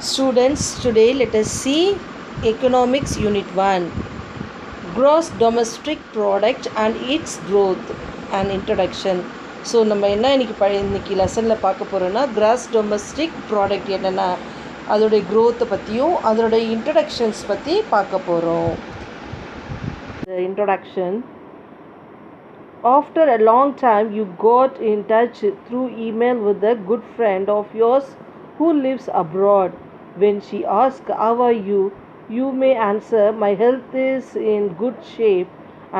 Students, today let us see Economics Unit 1, Gross Domestic Product and its Growth, an Introduction. So நம்ம என்ன இன்னைக்கு லெசனில் பார்க்க போகிறோன்னா கிராஸ் டொமஸ்டிக் ப்ராடக்ட் என்னென்னா அதோடைய க்ரோத்தை பற்றியும் அதோடைய இன்ட்ரடக்ஷன்ஸ் பற்றி பார்க்க போகிறோம். Introduction. After a long time, you got in touch through email with a good friend of yours who lives abroad. When she asks, "How are you?" you may answer, "My health is in good shape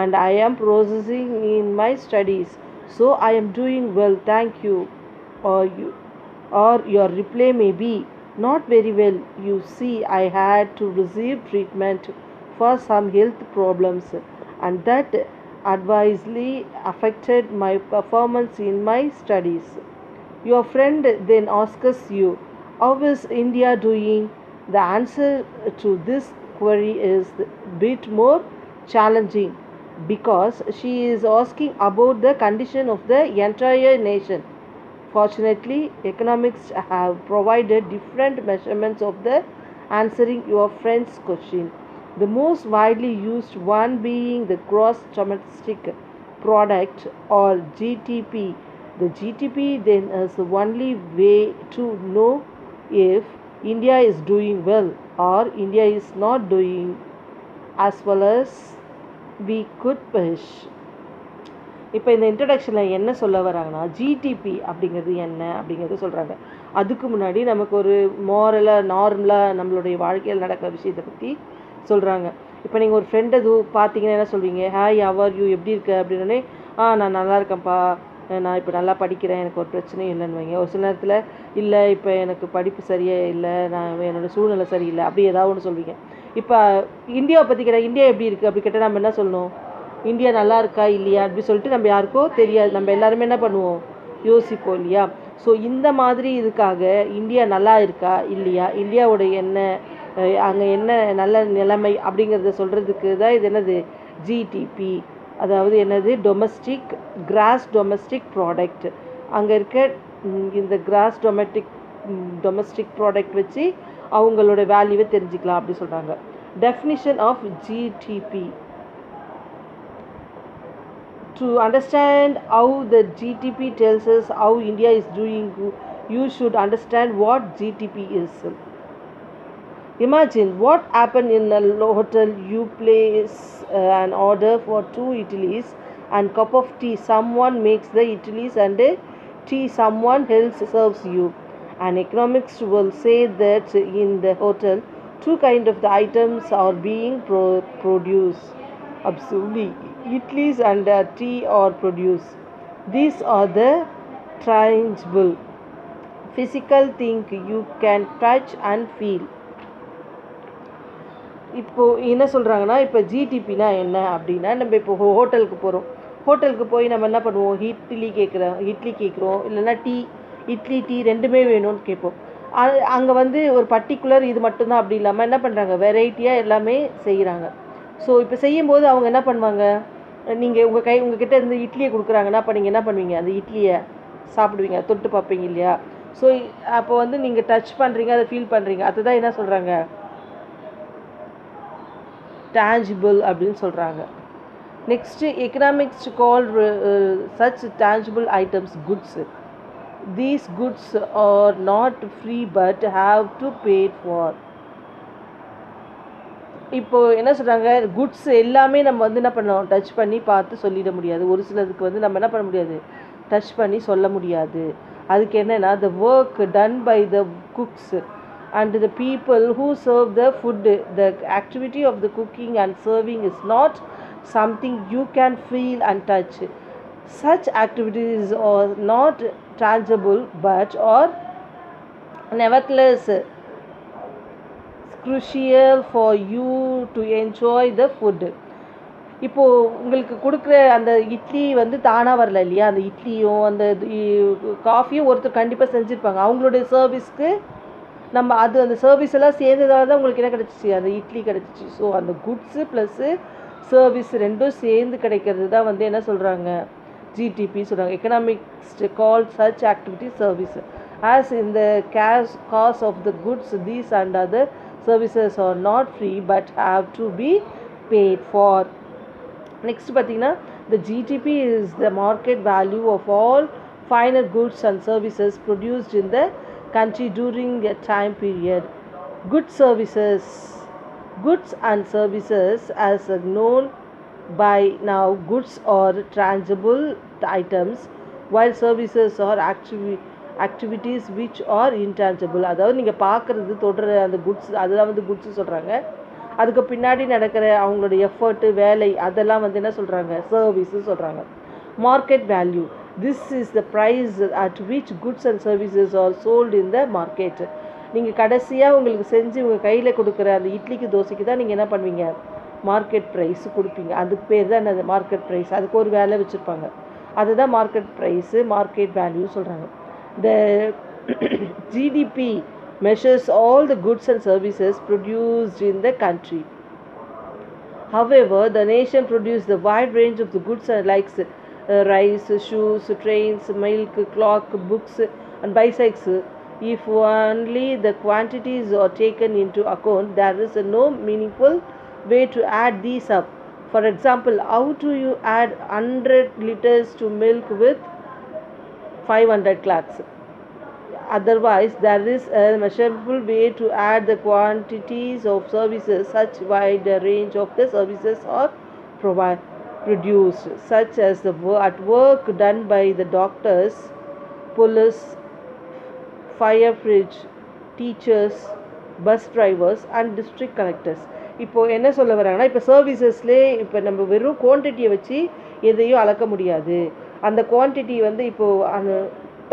and I am progressing in my studies. So I am doing well, thank you." Or your reply may be, "Not very well. You see, I had to receive treatment for some health problems and that adversely affected my performance in my studies." Your friend then asks you, "How is India doing?" The answer to this query is a bit more challenging because she is asking about the condition of the entire nation. Fortunately, economics have provided different measurements of the answering your friend's question. The most widely used one being the gross domestic product or GDP. The GDP then is the only way to know if India is doing well or India is not doing as well as we could wish. இப்போ இந்த இன்ட்ரடக்ஷனில் என்ன சொல்ல வராங்கன்னா, GDP அப்படிங்கிறது என்ன அப்படிங்கிறது சொல்கிறாங்க. அதுக்கு முன்னாடி நமக்கு ஒரு நார்மலாக நம்மளுடைய வாழ்க்கையில் நடக்கிற விஷயத்தை பற்றி சொல்கிறாங்க. இப்போ நீங்கள் ஒரு ஃப்ரெண்டை பார்த்தீங்கன்னா என்ன சொல்வீங்க? "ஹாய், ஹவ் யூ, எப்படி இருக்க?" அப்படின்னே, நான் நல்லா இருக்கேன்ப்பா, நான் இப்போ நல்லா படிக்கிறேன், எனக்கு ஒரு பிரச்சனையும் இல்லைன்னு வைங்க. ஒரு சில நேரத்தில், "இல்லை, இப்போ எனக்கு படிப்பு சரியாக இல்லை, நான் என்னோடய சூழ்நிலை சரியில்லை" அப்படி ஏதாவது ஒன்று சொல்வீங்க. இப்போ இந்தியாவை பற்றி கேட்டால், "இந்தியா எப்படி இருக்குது?" அப்படி கேட்டால் நம்ம என்ன சொல்லணும்? இந்தியா நல்லா இருக்கா இல்லையா அப்படி சொல்லிட்டு நம்ம யாருக்கோ தெரியாது, நம்ம எல்லாருமே என்ன பண்ணுவோம்? யோசிப்போம் இல்லையா? ஸோ இந்த மாதிரி இதுக்காக இந்தியா நல்லா இருக்கா இல்லையா, இந்தியாவோட என்ன அங்கே என்ன நல்ல நிலைமை அப்படிங்கிறத சொல்கிறதுக்கு தான் இது என்னது ஜிடிபி. அதாவது என்னது? Gross domestic product. அங்கே இருக்க இந்த கிராஸ் டொமஸ்டிக் ப்ராடக்ட் வச்சு அவங்களோட வேல்யூவை தெரிஞ்சுக்கலாம் அப்படி சொல்கிறாங்க. Definition of GDP. To understand how the GDP tells us how India is doing, you should understand what GDP is. Imagine what happened in a hotel. You place an order for 2 idlis and cup of tea. Someone makes the idlis and tea someone else serves you. An economist will say that in the hotel 2 kinds of the items are being produced. Absolutely, idlis and tea are produced. These are the tangible, physical thing you can touch and feel. இப்போது என்ன சொல்கிறாங்கன்னா, இப்போ ஜிடிபினா என்ன அப்படின்னா, நம்ம இப்போ ஹோட்டலுக்கு போகிறோம். ஹோட்டலுக்கு போய் நம்ம என்ன பண்ணுவோம்? இட்லி கேட்குறோம், இல்லைன்னா இட்லி டீ ரெண்டுமே வேணும்னு கேட்போம். அங்கே வந்து ஒரு பர்டிகுலர் இது மட்டும்தான் அப்படி இல்லாமல் என்ன பண்ணுறாங்க, வெரைட்டியாக எல்லாமே செய்கிறாங்க. ஸோ இப்போ செய்யும்போது அவங்க என்ன பண்ணுவாங்க, நீங்கள் உங்ககிட்ட இருந்து இட்லியை கொடுக்குறாங்கன்னா அப்போ நீங்கள் என்ன பண்ணுவீங்க? அந்த இட்லியை சாப்பிடுவீங்க, தொட்டு பார்ப்பீங்க இல்லையா? ஸோ அப்போ வந்து நீங்கள் டச் பண்ணுறீங்க, அதை ஃபீல் பண்ணுறீங்க. அதுதான் என்ன சொல்கிறாங்க? tangible அப்படின்னு சொல்கிறாங்க. Next, economics call such tangible items goods. These goods are not free but have to pay for. இப்போது என்ன சொல்கிறாங்க, குட்ஸ் எல்லாமே நம்ம வந்து என்ன பண்ணோம்? டச் பண்ணி பார்த்து சொல்லிட முடியாது. ஒரு சிலதுக்கு வந்து நம்ம என்ன பண்ண முடியாது? டச் பண்ணி சொல்ல முடியாது. அதுக்கு என்னென்னா, the work done by the cooks and the people who serve the food, the activity of the cooking and serving is not something you can feel and touch. Such activities are not tangible but are nevertheless crucial for you to enjoy the food. இப்போது உங்களுக்கு கொடுக்குற அந்த இட்லி வந்து தானாக வரல இல்லையா? அந்த இட்லியும் அந்த காஃபியும் ஒருத்தர் கண்டிப்பாக செஞ்சுருப்பாங்க. அவங்களுடைய சர்வீஸ்க்கு நம்ம அந்த சர்வீஸ் எல்லாம் சேர்ந்ததால தான் உங்களுக்கு என்ன கிடச்சிச்சு? அந்த இட்லி கிடச்சிச்சு. ஸோ அந்த குட்ஸு ப்ளஸ்ஸு சர்வீஸ் ரெண்டும் சேர்ந்து கிடைக்கிறது தான் வந்து என்ன சொல்கிறாங்க? ஜிடிபி சொல்கிறாங்க. Economics call such activity service. As in the cost of the goods, these and other services are not free but have to be paid for. Next பார்த்தீங்கன்னா the GDP is the market value of all final goods and services produced in the country during a time period. Goods and services as known by now, goods are tangible items while services are activities which are intangible. அதாவது நீங்கள் பார்க்குறது தொடுற அந்த goods அதுதான் வந்து goods சொல்கிறாங்க. அதுக்கு பின்னாடி நடக்கிற அவங்களோட எஃபர்ட்டு வேலை அதெல்லாம் வந்து என்ன சொல்கிறாங்க, சர்வீஸு சொல்கிறாங்க. Market value, this is the price at which goods and services are sold in the market. நீங்கள் கடைசியாக உங்களுக்கு செஞ்சு உங்கள் கையில் கொடுக்குற அந்த இட்லிக்கு தோசைக்கு தான் நீங்கள் என்ன பண்ணுவீங்க, மார்க்கெட் ப்ரைஸ் கொடுப்பீங்க. அதுக்கு பேர் தான் என்னது, மார்க்கெட் ப்ரைஸ். அதுக்கு ஒரு வேலை வச்சுருப்பாங்க, அதுதான் மார்க்கெட் ப்ரைஸு, மார்க்கெட் வேல்யூ சொல்கிறாங்க. த GDP measures all the goods and services produced in the country. However, the nation produced the wide range of the goods like rice, shoes, trains, milk, clock, books and bicycles. If only the quantities are taken into account, there is no meaningful way to add these up. For example, how do you add 100 liters to milk with 500 cloths? Otherwise, there is a measurable way to add the quantities of services. Such wide range of the services are produced, such as the work done by the doctors, police, fire fridge, teachers, bus drivers and district collectors. இப்போது என்ன சொல்ல வராங்கன்னா, இப்போ சர்வீசஸ்லேயே இப்போ நம்ம வெறும் குவான்டிட்டியை வச்சு எதையும் அளக்க முடியாது. அந்த குவான்டிட்டி வந்து இப்போது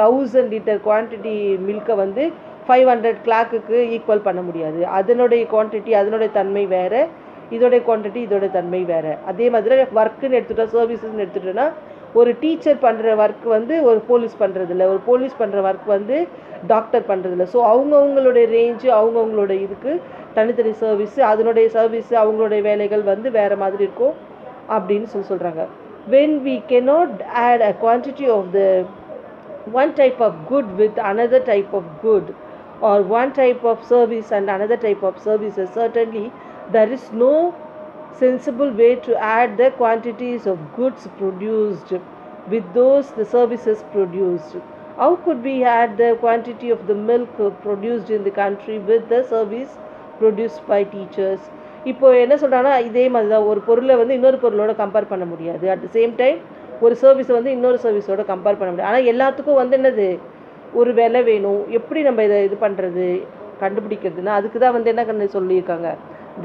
1000 லிட்டர் குவான்டிட்டி மில்கை வந்து 500 கிளாக்குக்கு ஈக்குவல் பண்ண முடியாது. அதனுடைய குவான்டிட்டி அதனுடைய தன்மை வேறு, இதோடைய குவான்டிட்டி இதோடைய தன்மை வேறு. அதே மாதிரி ஒர்க்குன்னு எடுத்துகிட்டோம், சர்வீசஸ்ன்னு எடுத்துகிட்டோன்னா ஒரு டீச்சர் பண்ணுற ஒர்க் வந்து ஒரு போலீஸ் பண்ணுறதில்ல, ஒரு போலீஸ் பண்ணுற ஒர்க் வந்து டாக்டர் பண்ணுறதில்ல. ஸோ அவங்கவுங்களுடைய ரேஞ்சு அவங்கவுங்களோட இதுக்கு தனித்தனி சர்வீஸு, அதனுடைய சர்வீஸு அவங்களுடைய வேலைகள் வந்து வேறு மாதிரி இருக்கும் அப்படின்னு சொல்கிறாங்க. when we cannot add a quantity of the one type of good with another type of good, or one type of service and another type of services, certainly there is no sensible way to add the quantities of goods produced with those the services produced. How could we add the quantity of the milk produced in the country with the service produced by teachers? இப்போ என்ன சொல்கிறாங்கன்னா, இதே மாதிரி தான் ஒரு பொருளை வந்து இன்னொரு பொருளோட கம்பேர் பண்ண முடியாது. அட் த சேம் டைம் ஒரு சர்வீஸை வந்து இன்னொரு சர்வீஸோட கம்பேர் பண்ண முடியாது. ஆனால் எல்லாத்துக்கும் வந்து என்னது, ஒரு விலை வேணும். எப்படி நம்ம இதை இது பண்ணுறது, கண்டுபிடிக்கிறதுனா அதுக்கு தான் வந்து என்ன சொல்லியிருக்காங்க,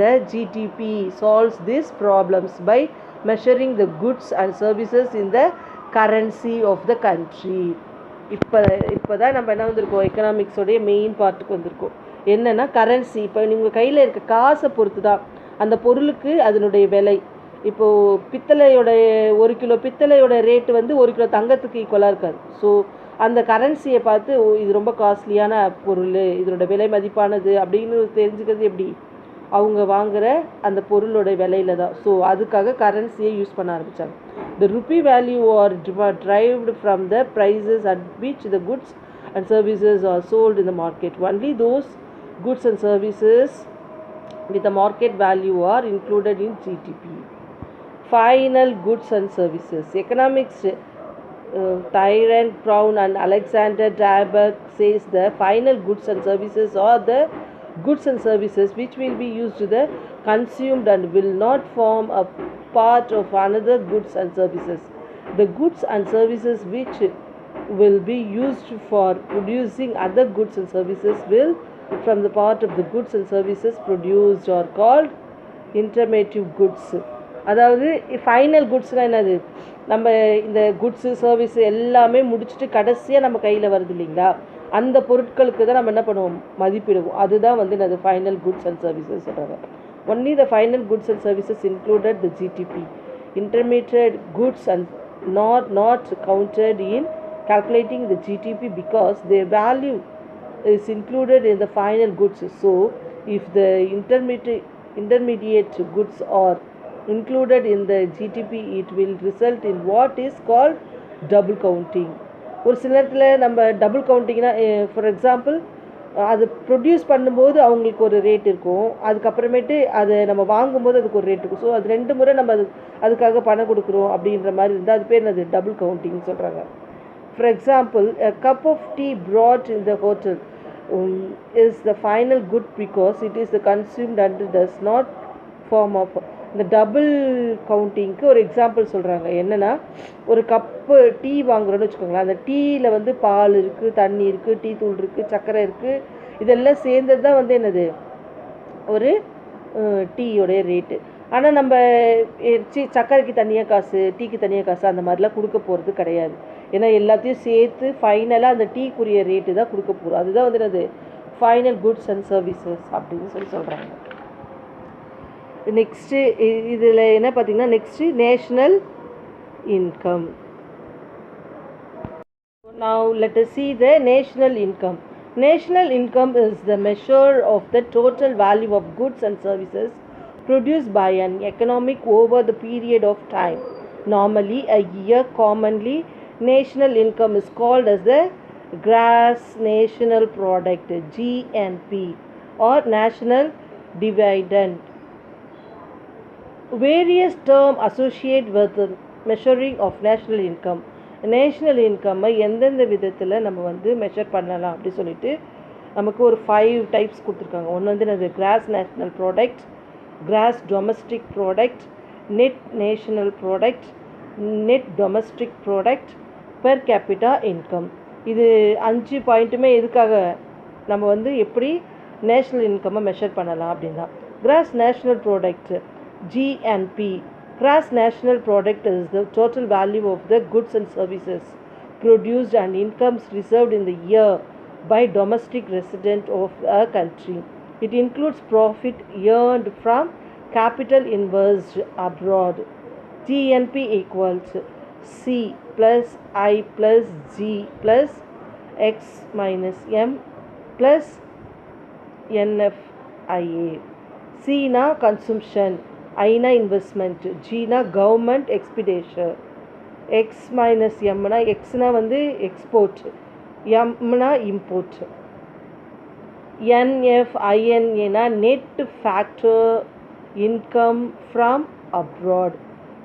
the GDP solves these problems by measuring the goods and services in the currency of the country. இப்போ தான் நம்ம என்ன வந்திருக்கோம், எக்கனாமிக்ஸோடைய மெயின் பார்ட்டுக்கு வந்திருக்கோம். என்னென்னா கரன்சி. இப்போ நீங்கள் கையில் இருக்க காசை பொறுத்து தான் அந்த பொருளுக்கு அதனுடைய விலை. இப்போது பித்தளையோடைய 1 கிலோ பித்தளையோட ரேட்டு வந்து 1 கிலோ தங்கத்துக்கு ஈக்குவலாக இருக்காது. ஸோ அந்த கரன்சியை பார்த்து இது ரொம்ப காஸ்ட்லியான பொருள், இதனோட விலை மதிப்பானது அப்படின்னு தெரிஞ்சுக்கிறது எப்படி, அவங்க வாங்குகிற அந்த பொருளோட விலையில தான். ஸோ அதுக்காக கரன்சியை யூஸ் பண்ண ஆரம்பித்தாங்க. The rupee value are derived from the prices at which the goods and services are sold in the market. Only those goods and services with a market value are included in GDP. Final goods and services. Economics Tyrant Brown and Alexander Dybek says the final goods and services are the goods and services which will be used to the consumed and will not form a part of another goods and services. The goods and services which will be used for producing other goods and services will from the part of the goods and services produced are called intermediate goods. அதாவது final குட்ஸ்னால் என்னது, நம்ம இந்த goods service எல்லாமே முடிச்சுட்டு கடைசியாக நம்ம கையில் வருது இல்லைங்களா, அந்த பொருட்களுக்கு தான் நம்ம என்ன பண்ணுவோம், மதிப்பிடுவோம். அதுதான் வந்து என்னது ஃபைனல் குட்ஸ் அண்ட் சர்வீசஸ் சொல்கிறாங்க. Only the final goods and services included the GDP. Intermediate goods and not counted in calculating the GDP because their value is included in the final goods. So if the intermediate goods are included in the GDP, it will result in what is called double counting. ஒரு சில நேரத்தில் நம்ம double கவுண்டிங்னா for example அது produce பண்ணும்போது அவங்களுக்கு ஒரு rate இருக்கும், அதுக்கப்புறமேட்டு அதை நம்ம வாங்கும்போது அதுக்கு ஒரு ரேட் இருக்கும். ஸோ அது 2 முறை நம்ம அதுக்காக பணம் கொடுக்குறோம் அப்படின்ற மாதிரி இருந்தால் அது பேர் என்னது, டபுள் கவுண்டிங்னு சொல்கிறாங்க. For example, a cup of tea brought in the hotel is the final good because it is the consumed and does not form of. இந்த டபுள் கவுண்டிங்க்கு ஒரு எக்ஸாம்பிள் சொல்கிறாங்க. என்னென்னா, ஒரு கப்பு டீ வாங்குறோன்னு வச்சுக்கோங்களேன், அந்த டீயில் வந்து பால் இருக்குது, தண்ணி இருக்குது, டீ தூள் இருக்குது, சர்க்கரை இருக்குது, இதெல்லாம் சேர்ந்தது தான் வந்து என்னது ஒரு டீயோடைய ரேட்டு. ஆனால் நம்ம சர்க்கரைக்கு தனியாக காசு, டீக்கு தனியாக காசு அந்த மாதிரிலாம் கொடுக்க போகிறது கிடையாது. ஏன்னா எல்லாத்தையும் சேர்த்து ஃபைனலாக அந்த டீக்குரிய ரேட்டு தான் கொடுக்க போகிறோம். அதுதான் வந்து என்னது ஃபைனல் குட்ஸ் அண்ட் சர்வீசஸ் அப்படின்னு சொல்கிறாங்க. நெக்ஸ்ட்டு இதில் என்ன பார்த்தீங்கன்னா, next national income. Now let us see the national income. National income is the measure of the total value of goods and services produced by an economic over the period of time. Normally a year. Commonly national income is called as the gross national product, GNP, or national dividend. Various terms associated with the measuring of national income. National இன்கம்மை எந்தெந்த விதத்தில் நம்ம வந்து measure பண்ணலாம் அப்படி சொல்லிட்டு நமக்கு ஒரு 5 டைப்ஸ் கொடுத்துருக்காங்க. ஒன்று வந்து என்னது, cross national product, gross domestic product, net national product, net domestic product, per capita income. இது 5 பாயிண்ட்டுமே எதுக்காக நம்ம வந்து எப்படி நேஷ்னல் இன்கம்மை மெஷர் பண்ணலாம் அப்படின்னா, cross national product GNP. Gross national product is the total value of the goods and services produced and incomes received in the year by domestic resident of a country. It includes profit earned from capital invested abroad. GNP equals C plus I plus G plus X minus M plus NFIA. C na consumption, I na investment, G na government expenditure, X minus M na X na வந்து export, M na import, NFINA na net factor income from abroad.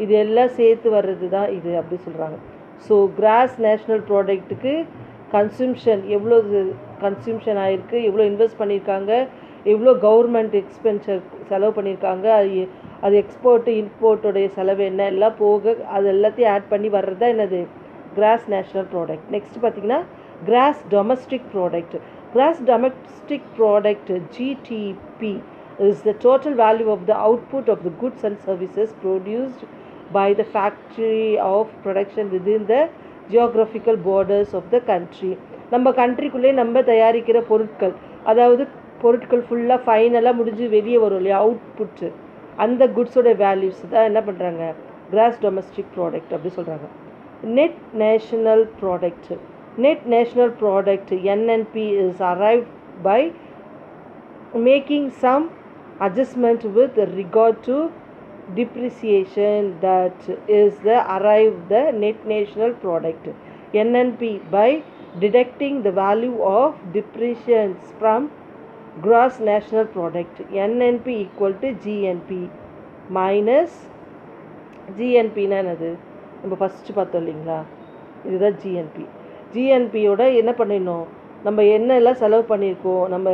இது எல்லாம் சேர்த்து வர்றது தான் இது அப்படி சொல்கிறாங்க. So cross national ப்ராடக்ட்டுக்கு கன்சூம்ஷன் எவ்வளோ கன்சூம்ஷன் ஆகிருக்கு, எவ்வளோ இன்வெஸ்ட் பண்ணியிருக்காங்க, எவ்வளோ கவர்மெண்ட் எக்ஸ்பென்சர் செலவு பண்ணியிருக்காங்க, அது எக்ஸ்போர்ட்டு இம்போர்ட்டோடைய செலவு என்ன எல்லாம் போக அது எல்லாத்தையும் ஆட் பண்ணி வர்றது தான் என்னது கிராஸ் நேஷ்னல் ப்ராடக்ட். நெக்ஸ்ட் பார்த்திங்கன்னா gross domestic product. Gross domestic product GDP is the total value of the output of the goods and services produced by the factory of production within the geographical borders of the country. நம்ம கண்ட்ரிக்குள்ளே நம்ம தயாரிக்கிற பொருட்கள், அதாவது பொருட்கள் ஃபுல்லாக ஃபைனலாக முடிஞ்சு வெளியே வரும் இல்லையா அவுட்புட்டு, அந்த குட்ஸோட வேல்யூஸ் தான் என்ன பண்ணுறாங்க கிராஸ் டொமஸ்டிக் ப்ராடக்ட் அப்படி சொல்கிறாங்க. Net national product. Net national product NNP is arrived by making some adjustment with regard to depreciation, that is the arrive the net national product NNP by deducting the value of depreciations from gross national product. NNP equal to GNP minus GNP னா என்னது, நம்ம first பார்த்தோம் இல்லைங்களா, இதுதான் GNP. ஜிஎன்பியோட என்ன பண்ணிடணும், நம்ம என்னெல்லாம் செலவு பண்ணியிருக்கோம், நம்ம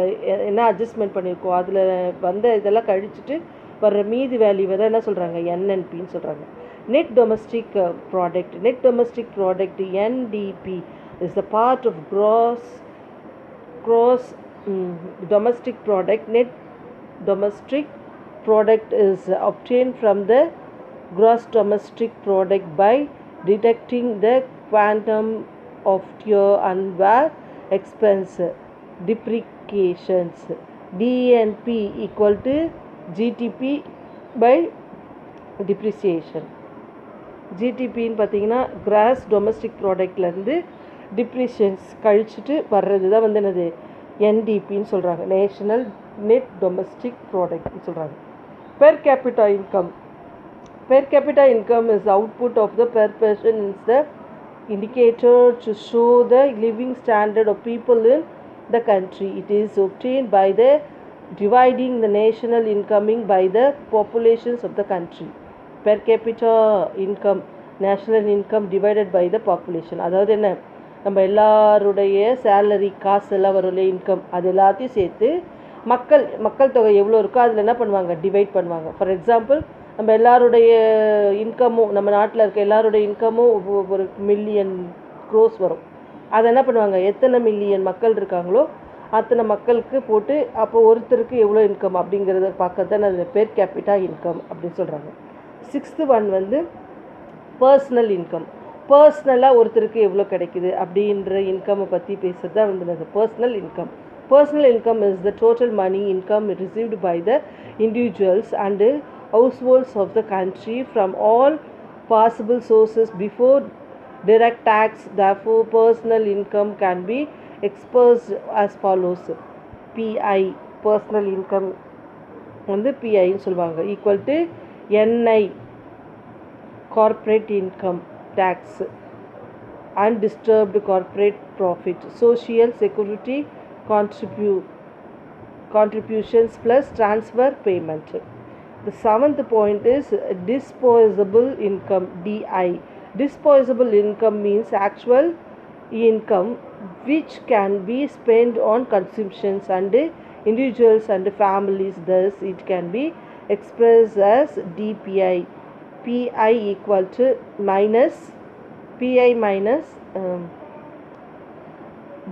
என்ன அட்ஜஸ்ட்மெண்ட் பண்ணியிருக்கோம், அதில் வந்த இதெல்லாம் கழிச்சிட்டு வர்ற மீதி வேல்யூவை தான் என்ன சொல்கிறாங்க என்என்பின்னு சொல்கிறாங்க. Net domestic product. Net domestic product NDP is the part of gross domestic product. Net domestic product is obtained from the gross domestic product by deducting the quantum of tier and wear expense depreciations. DNP equal to GTP by depreciation. ஜிடிபின்னு பார்த்தீங்கன்னா gross domestic ப்ராடக்ட்லேருந்து டிப்ரிஷியன்ஸ் கழிச்சிட்டு வர்றது தான் வந்து என்னது என்டிபின்னு சொல்கிறாங்க, national net domestic ப்ராடக்ட்னு சொல்கிறாங்க. Per capita income. Per capita income is output of the per person in the indicator to show the living standard of people in the country. It is obtained by the dividing the national income by the populations of the country. Per capita income, national income divided by the population. அதாவது என்ன, நம்ம எல்லாருடைய salary காசு எல்லாம் வரும் income, அது எல்லாத்தையும் சேர்த்து மக்கள் தொகை எவ்வளோ இருக்கோ அதில் என்ன பண்ணுவாங்க, டிவைட் பண்ணுவாங்க. ஃபார் எக்ஸாம்பிள், நம்ம எல்லாருடைய இன்கமும், நம்ம நாட்டில் இருக்க எல்லாருடைய இன்கமும் ஒரு மில்லியன் க்ரோஸ் வரும். அதை என்ன பண்ணுவாங்க, எத்தனை மில்லியன் மக்கள் இருக்காங்களோ அத்தனை மக்களுக்கு போட்டு அப்போ ஒருத்தருக்கு எவ்வளோ இன்கம் அப்படிங்கிறத பார்க்கறது தான் அது பெர் கேபிட்டா இன்கம் அப்படின்னு சொல்கிறாங்க. 6th ஒன் வந்து பர்சனல் இன்கம். பர்சனலாக ஒருத்தருக்கு எவ்வளோ கிடைக்குது அப்படின்ற இன்கம்மை பற்றி பேசுகிறது தான் வந்து personal income. Personal income is the total money income received by the individuals and households of the country from all possible sources before direct tax. Therefore, personal income can be expressed as follows. PI, personal income வந்து PI ன்னு சொல்லுவாங்க, equal to NI, corporate income tax, undisturbed corporate profit, social security contributions plus transfer payment. The 7th point is disposable income, DI. Disposable income means actual income which can be spent on consumptions and individuals and families. Thus it can be expressed as DPI. PI equal to PI minus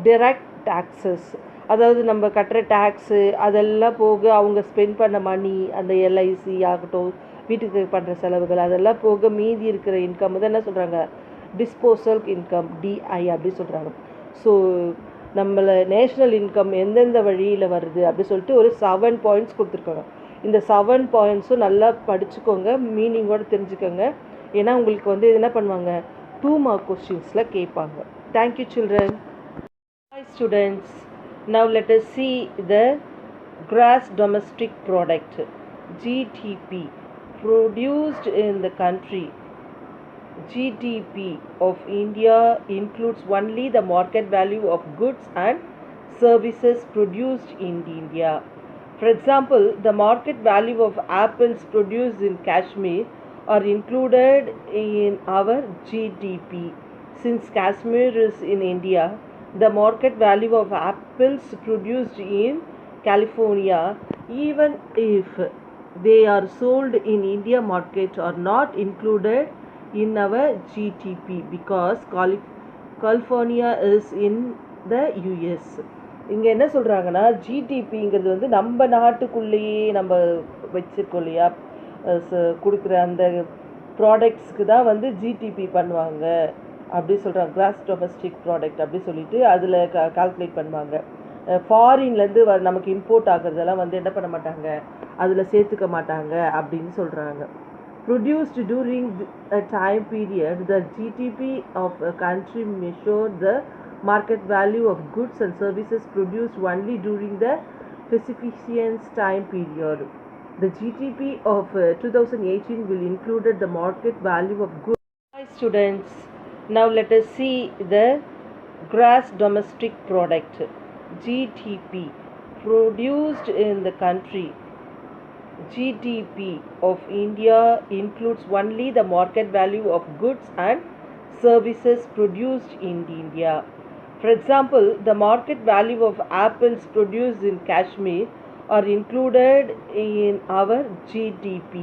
direct taxes. அதாவது நம்ம கட்டுற tax அதெல்லாம் போக அவங்க spend பண்ண மணி, அந்த LIC ஆகட்டும், வீட்டுக்கு பண்ணுற செலவுகள், அதெல்லாம் போக மீதி இருக்கிற இன்கம் தான் என்ன சொல்கிறாங்க, டிஸ்போசல் இன்கம், டிஐ அப்படி சொல்கிறாங்க. ஸோ நம்மளை நேஷ்னல் இன்கம் எந்தெந்த வழியில் வருது அப்படி சொல்லிட்டு ஒரு 7 பாயிண்ட்ஸ் கொடுத்துருக்காங்க. இந்த 7 பாயிண்ட்ஸும் நல்லா படிச்சுக்கோங்க, மீனிங்கோடு தெரிஞ்சுக்கோங்க. ஏன்னா உங்களுக்கு வந்து என்ன பண்ணுவாங்க, 2 மார்க் கொஸ்டின்ஸில் கேட்பாங்க. Thank you children. Hi students, now let us see the gross domestic product, GDP, produced in the country. GDP of India includes only the market value of goods and services produced in India. For example, the market value of apples produced in Kashmir are included in our GDP. Since Kashmir is in India, the market value of apples produced in California, even if they are sold in India market, are not included in our GDP because California is in the US. இங்கே என்ன சொல்கிறாங்கன்னா, ஜிடிபிங்கிறது வந்து நம்ம நாட்டுக்குள்ளேயே நம்ம வச்சுருக்கோம் இல்லையா, கொடுக்குற அந்த ப்ராடக்ட்ஸ்க்கு தான் வந்து ஜிடிபி பண்ணுவாங்க அப்படி சொல்கிறாங்க. கிராஸ் டொமஸ்டிக் ப்ராடக்ட் அப்படி சொல்லிட்டு அதில் கால்குலேட் பண்ணுவாங்க. ஃபாரின்லேருந்து நமக்கு இம்போர்ட் ஆகிறதெல்லாம் வந்து என்ன பண்ண மாட்டாங்க, அதில் சேர்த்துக்க மாட்டாங்க அப்படின்னு சொல்கிறாங்க. Produced during a time period, the GDP of a country measures the market value of goods and services produced only during the specific time period. The GDP of 2018 will include the market value of goods. Hi students, now let us see the gross domestic product, GDP, produced in the country. GDP of India includes only the market value of goods and services produced in India. For example, the market value of apples produced in Kashmir are included in our GDP.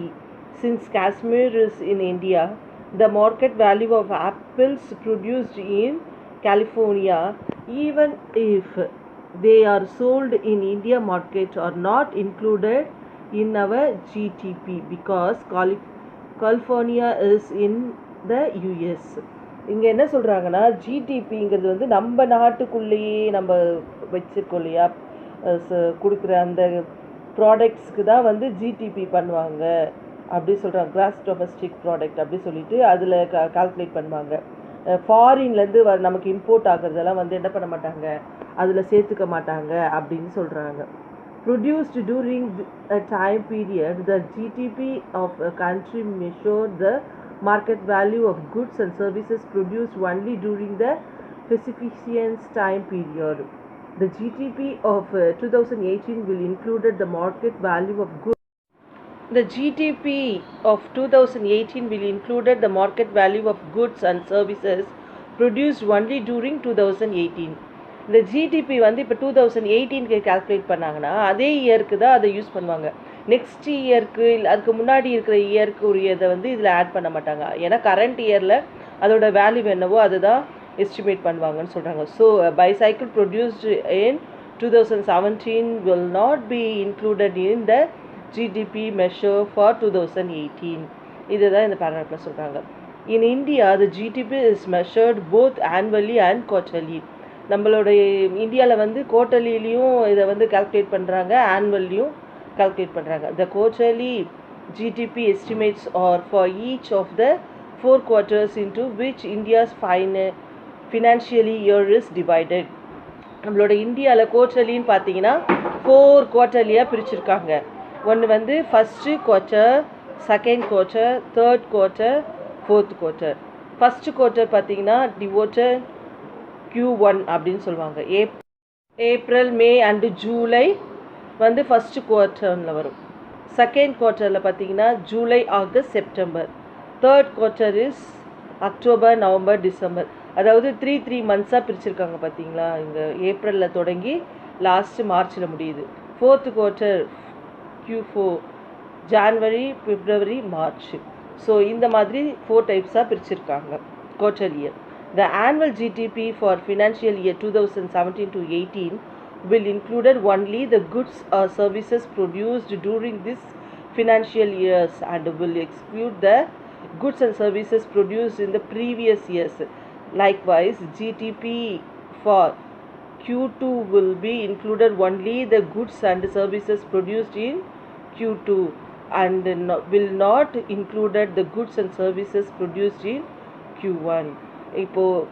Since Kashmir is in India, the market value of apples produced in California, even if they are sold in India market, are not included in our GDP because California is in the US. இங்கே என்ன சொல்கிறாங்கன்னா, ஜிடிபிங்கிறது வந்து நம்ம நாட்டுக்குள்ளேயே நம்ம வச்சுருக்கோம் இல்லையா, கொடுக்குற அந்த ப்ராடக்ட்ஸ்க்கு தான் வந்து ஜிடிபி பண்ணுவாங்க அப்படி சொல்கிறாங்க. கிராஸ் டொமஸ்டிக் ப்ராடக்ட் அப்படி சொல்லிட்டு அதில் கால்குலேட் பண்ணுவாங்க. ஃபாரின்லேருந்து நமக்கு இம்போர்ட் ஆகிறதெல்லாம் வந்து என்ன பண்ண மாட்டாங்க, அதில் சேர்த்துக்க மாட்டாங்க அப்படின்னு சொல்கிறாங்க. Produced during a time period, the GDP of a country measures the market value of goods and services produced only during the specific time period. The GDP of 2018 will include the market value of goods. The GDP of 2018 will include the market value of goods and services produced only during 2018. இந்த GDP வந்து இப்போ 2018க்கு calculate பண்ணாங்கன்னா அதே இயருக்கு தான் அதை use பண்ணுவாங்க. Next இயருக்கு இல்லை அதுக்கு முன்னாடி இருக்கிற இயருக்கு உரியதை வந்து இதில் ஆட் பண்ண மாட்டாங்க. ஏன்னா கரண்ட் இயரில் அதோட வேல்யூ என்னவோ அதுதான் எஸ்டிமேட் பண்ணுவாங்கன்னு சொல்கிறாங்க. So bicycle produced in 2017 will not be included in the GDP measure for 2018. இதுதான் இந்த பேராகிராஃபில் சொல்கிறாங்க. In India, the GDP is measured both annually and quarterly. நம்மளுடைய இந்தியாவில் வந்து குவார்ட்டர்லிலையும் இதை வந்து கால்குலேட் பண்ணுறாங்க, ஆனுவல்லையும் கால்குலேட் பண்ணுறாங்க. The quarterly GDP estimates are for each of the 4 quarters into which India's financial year is divided. நம்மளோட இந்தியாவில் குவார்ட்டர்லின்னு பார்த்தீங்கன்னா 4 குவார்ட்டர்லியாக பிரிச்சுருக்காங்க. ஒன்று வந்து first quarter, second quarter, third quarter, fourth quarter. First quarter பார்த்தீங்கன்னா டிவோட்டட் Q1 அப்படின்னு சொல்லுவாங்க. ஏப்ரல், மே அண்டு ஜூலை வந்து first குவார்ட்டரில் வரும். செகண்ட் குவார்ட்டரில் பார்த்தீங்கன்னா July, August, September. Third quarter is October, November, December. அதாவது 3 மந்த்ஸாக பிரிச்சுருக்காங்க பார்த்தீங்களா. இங்கே ஏப்ரலில் தொடங்கி லாஸ்ட்டு மார்ச்சில் முடியுது. Fourth quarter Q4 January, February, March. So இந்த மாதிரி 4 டைப்ஸாக பிரிச்சுருக்காங்க quarter year. The annual GDP for financial year 2017 to 18 will include only the goods or services produced during this financial years and will exclude the goods and services produced in the previous years. Likewise, GDP for Q2 will be included only the goods and services produced in Q2 and will not include the goods and services produced in Q1. இப்போது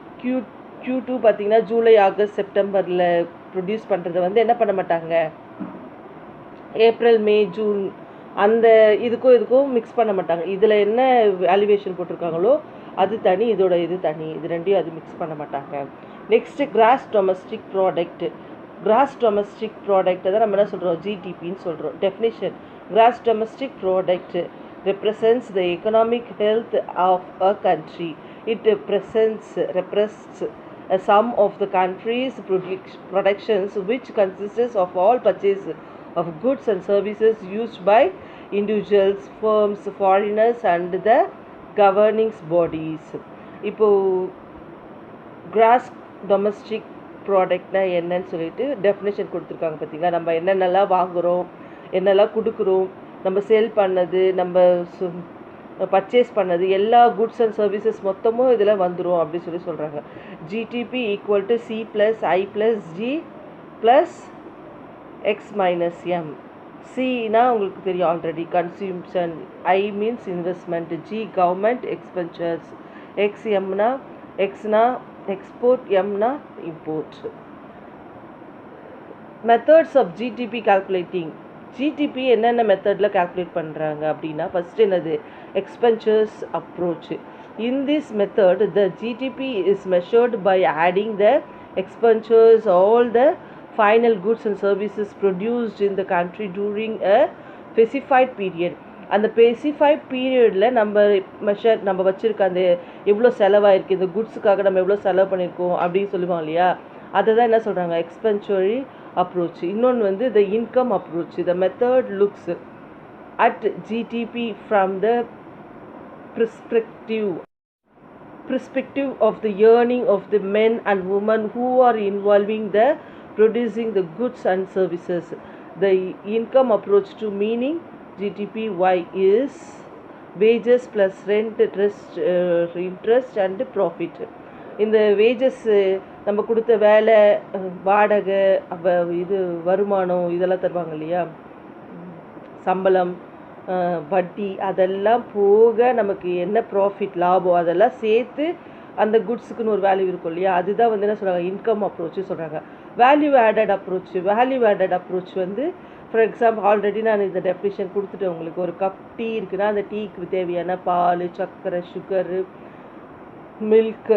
Q2 பார்த்திங்கன்னா July, August, செப்டம்பரில் produce பண்ணுறதை வந்து என்ன பண்ண மாட்டாங்க, April, மே, June அந்த இதுக்கும் மிக்ஸ் பண்ண மாட்டாங்க. இதில் என்ன வேல்யூவேஷன் போட்டிருக்காங்களோ அது தனி, இதோட இது தனி, இது ரெண்டையும் அது மிக்ஸ் பண்ண மாட்டாங்க. Next gross domestic product. Gross domestic ப்ராடக்டை தான் நம்ம என்ன சொல்கிறோம், ஜிடிபின்னு சொல்கிறோம். Definition: gross domestic product represents the economic health of a country. It represents a sum of the country's productions which consists of all purchase of goods and services used by individuals, firms, foreigners and the governing bodies. இப்போ gross domestic ப்ராடக்ட்னா என்னன்னு சொல்லிட்டு definition கொடுத்துருக்காங்க பார்த்தீங்களா. நம்ம என்னென்னலாம் வாங்குகிறோம், என்னெல்லாம் கொடுக்குறோம், நம்ம சேல் பண்ணது, நம்ம பர்ச்சேஸ் பண்ணது, எல்லா குட்ஸ் அண்ட் சர்வீசஸ் மொத்தமும் இதில் வந்துடும் அப்படின்னு சொல்லி சொல்கிறாங்க. GDP equal to C + I + G + X - M. சினா உங்களுக்கு தெரியும் already, consumption. I means investment, G government expenditures, எக்ஸ்னா எக்ஸ்போர்ட், எம்னா import. Methods of GDP calculating. GDP என்னென்ன மெத்தடில் கால்குலேட் பண்ணுறாங்க அப்படின்னா, ஃபஸ்ட்டு என்னது, expenditures approach. In this method the GDP is measured by adding the expenditures all the final goods and services produced in the country during a specified period. அந்த specified பீரியடில் நம்ம வச்சுருக்க அந்த எவ்வளோ செலவாயிருக்கு, இந்த குட்ஸுக்காக நம்ம எவ்வளோ செலவு பண்ணியிருக்கோம் அப்படின்னு சொல்லுவோம் இல்லையா, அதை தான் என்ன சொல்கிறாங்க, எக்ஸ்பென்சரி அப்ரோச். இன்னொன்று வந்து the income approach. The method looks at GDP from the perspective of the earning of the men and women who are involving the producing the goods and services. The income approach to meaning GDPY is wages plus rent, interest and profit. இந்த wages நம்ம கொடுத்த வேலை, வாடகை, இது வருமானம், இதெல்லாம் தருவாங்க இல்லையா, சம்பளம், வட்டி, அதெல்லாம் போக நமக்கு என்ன ப்ராஃபிட், லாபம், அதெல்லாம் சேர்த்து அந்த குட்ஸுக்குன்னு ஒரு வேல்யூ இருக்கும் இல்லையா, அதுதான் வந்து என்ன சொல்கிறாங்க, இன்கம் அப்ரோச்சு சொல்கிறாங்க. வேல்யூ ஆடட் அப்ரோச் வந்து ஃபார் எக்ஸாம்பிள் ஆல்ரெடி நான் இந்த டெஃபினிஷன் கொடுத்துட்டேன் உங்களுக்கு. ஒரு கப் டீ இருக்குன்னா அந்த டீக்கு தேவையான பால், சர்க்கரை, sugar, milk,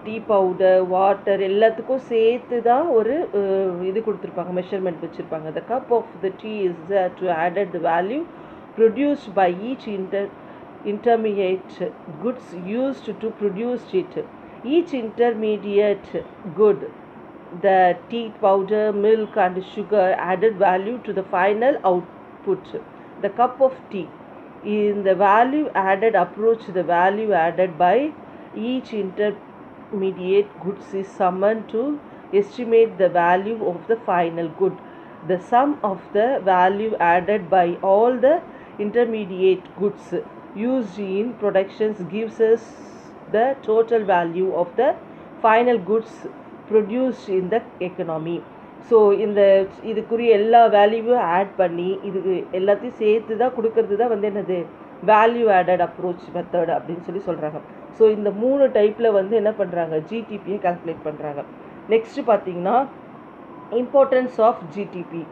tea powder, water எல்லாத்துக்கும் சேர்த்து தான் ஒரு இது கொடுத்துருப்பாங்க, மெஷர்மெண்ட் வச்சுருப்பாங்க. The cup of the tea is to added the value produced by each intermediate goods used to produce it. Each intermediate good, the tea powder, milk and sugar, added value to the final output. The cup of tea in the value added approach, the value added by each intermediate goods is summed to estimate the value of the final good. The sum of the value added by all the intermediate goods used in productions gives us the total value of the final goods produced in the economy. So இந்த இதுக்குரிய எல்லா வேல்யூவும் add பண்ணி இதுக்கு எல்லாத்தையும் சேர்த்து தான் கொடுக்கறது தான் வந்து என்னது வேல்யூ ஆடட் அப்ரோச் மெத்தட் அப்படின்னு சொல்கிறாங்க. ஸோ இந்த 3 டைப்பில் வந்து என்ன பண்ணுறாங்க, ஜிடிபியை கால்குலேட் பண்ணுறாங்க. நெக்ஸ்ட்டு பார்த்தீங்கன்னா importance of GDP,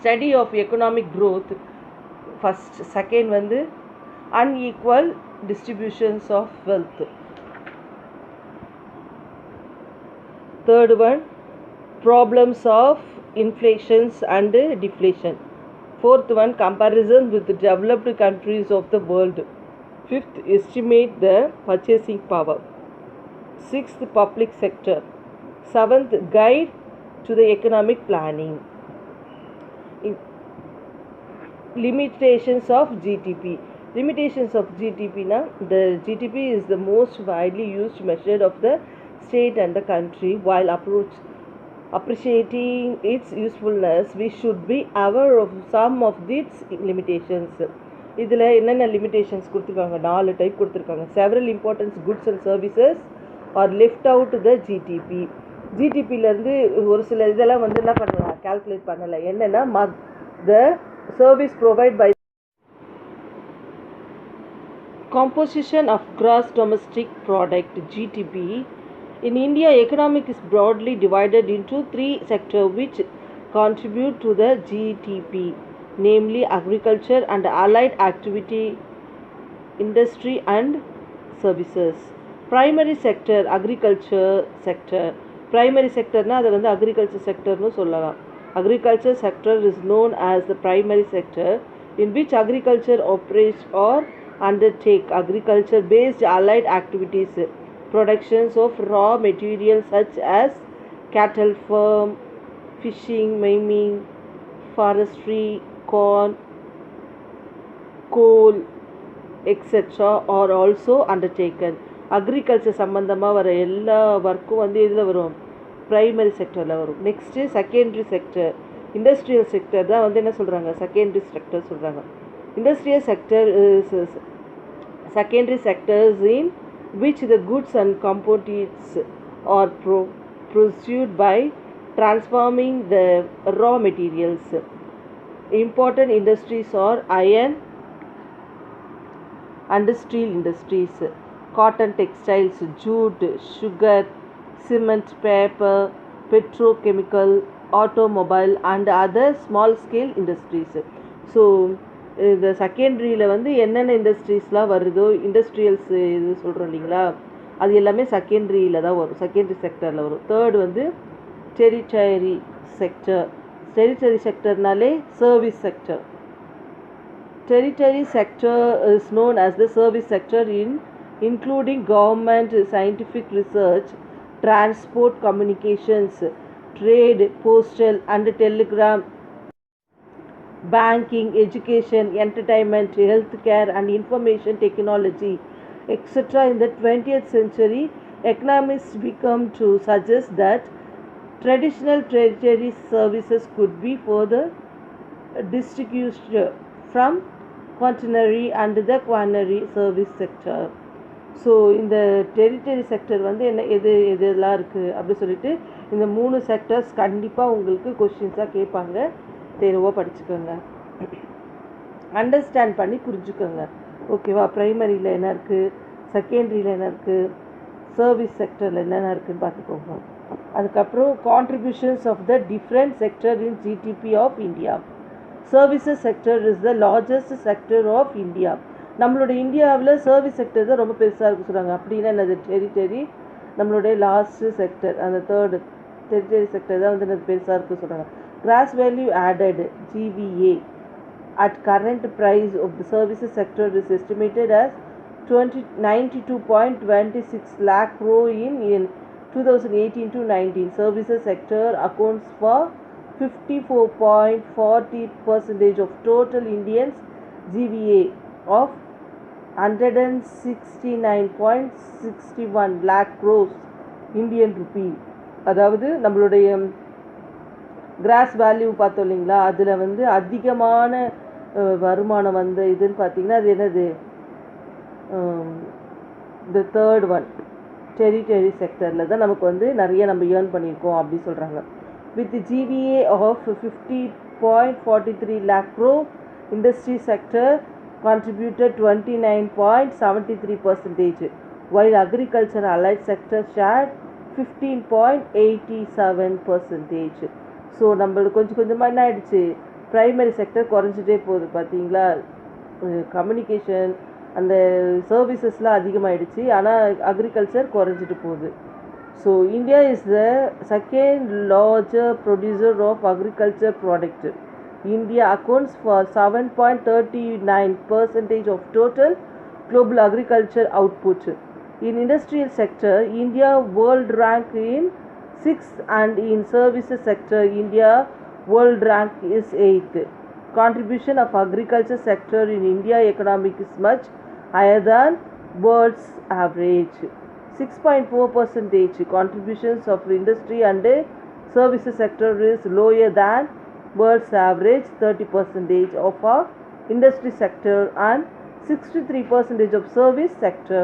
study of economic growth first. Second வந்து unequal distributions of wealth. Third one problems of inflations and deflation. Fourth one, comparison with the developed countries of the world. Fifth, estimate the purchasing power. Sixth, public sector. Seventh, guide to the economic planning. Limitations of GDP. Limitations of GDP na, the GDP is the most widely used measure of the state and the country. While appreciating its usefulness, we should be aware of some of its limitations. இதில் என்னென்ன limitations கொடுத்துருக்காங்க, 4 type கொடுத்துருக்காங்க. Several importance goods and services are left out the GDP. ஜிடிபியிலேருந்து ஒரு சில இதெல்லாம் வந்து என்ன பண்ணலாம், கால்குலேட் பண்ணலை. என்னென்னா the service provide by composition of gross domestic product GDP. In India, economic is broadly divided into 3 sectors which contribute to the GDP, namely agriculture and allied activity, industry and services. Primary sector, agriculture sector. Primary sector na adha vandu agriculture sector nu sollalam. Agriculture sector is known as the primary sector, in which agriculture operates or undertake agriculture based allied activities, productions of raw materials such as cattle farm, fishing, mining, forestry, corn, coal, etc. are also undertaken. Agriculture சம்பந்தமாக வர எல்லா ஒர்க்கும் வந்து இதில் வரும், primary செக்டரில் வரும். Next secondary sector, industrial sector தான் வந்து என்ன சொல்கிறாங்க, செகண்டரி செக்டர் சொல்கிறாங்க. Industrial sector is secondary sectors in which the goods and commodities are produced by transforming the raw materials. Important industries are iron and steel industries, cotton, textiles, jute, sugar, cement, paper, petrochemical, automobile and other small scale industries. So இந்த செகண்டரியில் வந்து என்னென்ன இண்டஸ்ட்ரீஸ்லாம் வருதோ, industrials இது சொல்கிறோம் இல்லைங்களா, அது எல்லாமே செகண்டரியில் தான் வரும், செகண்டரி செக்டரில் வரும். தேர்டு வந்து டெரிட்டரி செக்டர். டெரிட்டரி செக்டர்னாலே service sector. Tertiary sector is known as the service sector including government, scientific research, transport, communications, trade, postal and telegram, banking, education, entertainment, healthcare and information technology, etc. In the 20th century, economists become to suggest that traditional tertiary services could be further distinguished from quaternary and the quaternary service sector. So இந்த territory sector வந்து என்ன எதெல்லாம் இருக்குது அப்படி சொல்லிட்டு இந்த 3 sectors கண்டிப்பாக உங்களுக்கு கொஸ்டின்ஸாக கேட்பாங்க. தெளிவாக படிச்சுக்கோங்க, அண்டர்ஸ்டாண்ட் பண்ணி புரிஞ்சுக்கோங்க. ஓகேவா? ப்ரைமரியில் என்ன இருக்குது, செகண்டரியில் என்ன இருக்குது, சர்வீஸ் செக்டரில் என்னென்ன இருக்குதுன்னு பார்த்துக்கோங்க. அதுக்கப்புறம் contributions of the different sector in GDP of India. Services sector is the largest sector of India. நம்மளோட இந்தியாவில் சர்வீஸ் செக்டர் தான் ரொம்ப பெருசாக இருக்கு சொல்கிறாங்க. அப்படின்னா என்னது டெரிட்டரி நம்மளுடைய லாஸ்ட்டு செக்டர் அந்த தேர்டு டெரிட்டரி செக்டர் தான் வந்து பெருசாக இருக்குது சொல்கிறாங்க. Cross value added GVA at current price of the services sector is estimated as 92.26 lakh crore in 2018 to 19. Services sector accounts for 54.40% of total Indians GVA of 169.61 lakh crores Indian rupee. அதாவது நம்மளுடைய cross value பார்த்தோம் இல்லைங்களா, அதில் வந்து அதிகமான வருமானம் வந்து இதுன்னு பார்த்தீங்கன்னா அது என்னது, இந்த தேர்ட் ஒன் டெரிட்டரி செக்டரில் தான் நமக்கு வந்து நிறைய நம்ம ஏர்ன் பண்ணியிருக்கோம் அப்படி சொல்கிறாங்க. With GVA of 50.43 lakh crore, industry sector contributed 29.73%, while agriculture allied sector shared 15.87%. So நம்மளுக்கு கொஞ்சம் கொஞ்சமாக என்ன ஆகிடுச்சு, ப்ரைமரி செக்டர் குறைஞ்சிட்டே போகுது பார்த்தீங்களா. கம்யூனிகேஷன் அந்த சர்வீசஸ்லாம் அதிகமாகிடுச்சு, ஆனால் அக்ரிகல்ச்சர் குறைஞ்சிட்டு போகுது. So India is the second larger producer of agriculture product. India accounts for 7.39% of total global agriculture output. In industrial sector, India world rank in 6th, and in services sector, India world rank is 8th. Contribution of agriculture sector in India economic is much higher than world's average. 6.4% contributions of industry and services sector is lower than world's average 30% of our industry sector and 63% of service sector.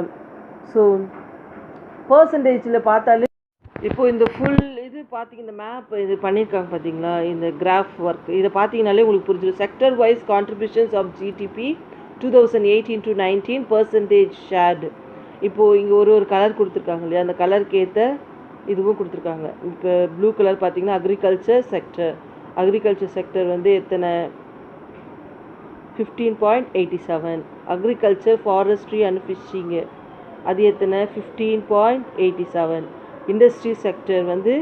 So பர்சன்டேஜில் பார்த்தாலே இப்போ இந்த full இது பார்த்தீங்க, இந்த map இது பண்ணியிருக்காங்க பார்த்தீங்களா, இந்த கிராஃப் ஒர்க் இதை பார்த்தீங்கனாலே உங்களுக்கு புரிஞ்சிடும். Sector wise contributions of GDP 2018 to 19 percentage shared. இப்போது இங்கே ஒரு கலர் கொடுத்துருக்காங்க இல்லையா, அந்த கலருக்கு ஏற்ற இதுவும் கொடுத்துருக்காங்க. இப்போ ப்ளூ கலர் பார்த்தீங்கன்னா அக்ரிகல்ச்சர் செக்டர். அக்ரிகல்ச்சர் செக்டர் வந்து எத்தனை, 15.87. அக்ரிகல்ச்சர் ஃபாரஸ்ட்ரி அண்ட் ஃபிஷ்ஷிங்கு அது எத்தனை, 15.87. இண்டஸ்ட்ரி செக்டர் வந்து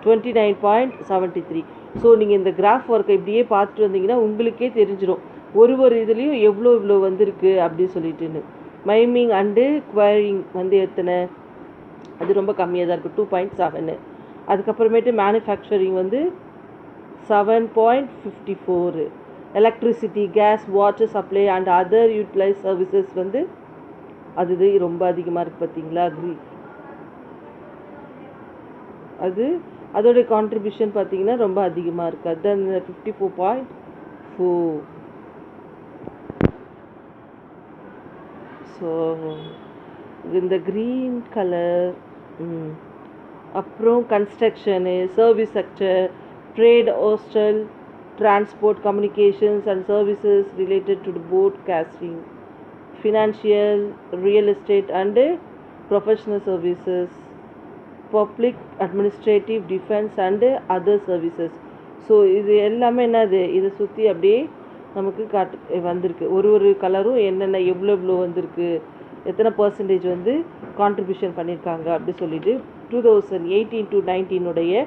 29.73. ஸோ நீங்கள் இந்த கிராஃப் ஒர்க்கை இப்படியே பார்த்துட்டு வந்தீங்கன்னா உங்களுக்கே தெரிஞ்சிடும் ஒரு இதுலேயும் எவ்வளோ வந்திருக்கு அப்படின்னு சொல்லிட்டுன்னு. மைமிங் அண்டு குவரிங் வந்து எத்தனை, அது ரொம்ப கம்மியாக தான் இருக்குது, 2.7. அதுக்கப்புறமேட்டு மேனுஃபேக்சரிங் வந்து 7.54. Electricity, gas, water supply and other utilise services வந்து அது ரொம்ப அதிகமாக இருக்குது பார்த்தீங்களா. அதோடைய கான்ட்ரிபியூஷன் பார்த்தீங்கன்னா ரொம்ப அதிகமாக இருக்குது, அதுதான் 54.4. ஸோ இந்த க்ரீன் கலர், அப்புறம் construction, service sector, trade, hostel, transport, communications and services related to the broadcasting, financial, real estate and professional services, public administrative, defense and other services. So இது எல்லாமே என்னது, இதை சுற்றி அப்படியே நமக்கு வந்திருக்கு. ஒரு கலரும் என்னென்ன எவ்வளோ வந்திருக்கு, எத்தனை பர்சன்டேஜ் வந்து கான்ட்ரிபியூஷன் பண்ணியிருக்காங்க அப்படி சொல்லிட்டு 2018 to 19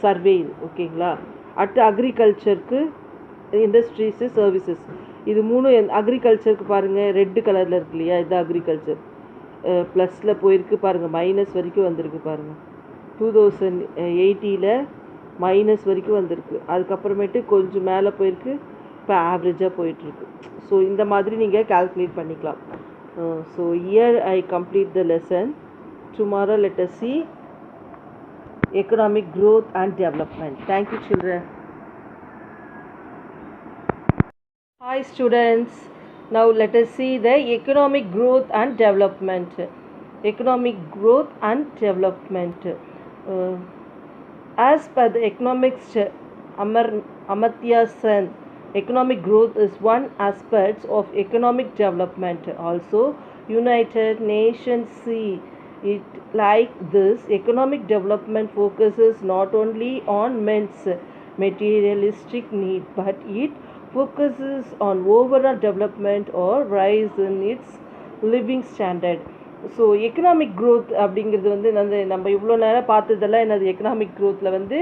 சர்வே. ஓகேங்களா. அடுத்து அக்ரிகல்ச்சருக்கு, இண்டஸ்ட்ரீஸு, சர்வீசஸ், இது மூணு. அக்ரிகல்ச்சருக்கு பாருங்கள் ரெட்டு கலரில் இருக்கு இல்லையா, இது அக்ரிகல்ச்சர் ப்ளஸில் போயிருக்கு பாருங்கள், மைனஸ் வரைக்கும் வந்திருக்கு பாருங்கள். 2018 மைனஸ் வரைக்கும் வந்திருக்கு. அதுக்கப்புறமேட்டு கொஞ்சம் மேலே போயிருக்கு, இப்போ ஆவரேஜாக போயிட்டுருக்கு. ஸோ இந்த மாதிரி நீங்கள் கால்குலேட் பண்ணிக்கலாம். So year I complete the lesson. Tomorrow let us see economic growth and development. Thank you children. Hi students, now let us see the economic growth and development. Economic growth and development. As per the economics Amartya Sen, economic growth is one aspect of economic development. Also United Nations see It like this, economic development focuses not only on men's materialistic need, but it focuses on overall development or rise in its living standard. So economic growth அப்படிங்கிறது வந்து நம்ம இவ்வளோ நேரம் பார்த்ததெல்லாம் என்னது, economic க்ரோத்தில் வந்து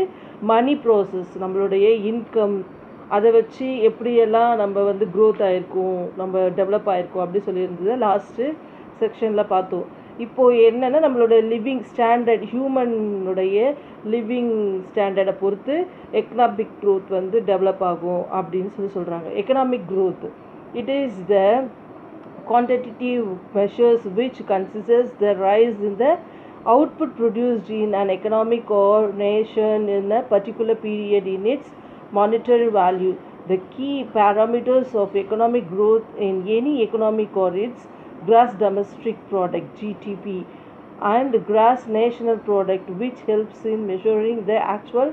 மணி process, நம்மளுடைய income, அதை வச்சு எப்படியெல்லாம் நம்ம வந்து க்ரோத் ஆகிருக்கோம், நம்ம டெவலப் ஆகிருக்கோம் அப்படி சொல்லியிருந்தது லாஸ்ட்டு செக்ஷனில் பார்த்தோம். இப்போது என்னென்னா நம்மளோட லிவிங் ஸ்டாண்டர்ட், ஹியூமனுடைய லிவிங் ஸ்டாண்டர்டை பொறுத்து எக்கனாமிக் க்ரோத் வந்து டெவலப் ஆகும் அப்படின்னு சொல்கிறாங்க. Economic growth, it is the quantitative measures which considers the rise in the output produced in an economic or nation in a particular period in its monetary value. The key parameters of economic growth in any economic or its gross domestic product (GDP) and gross national product, which helps in measuring the actual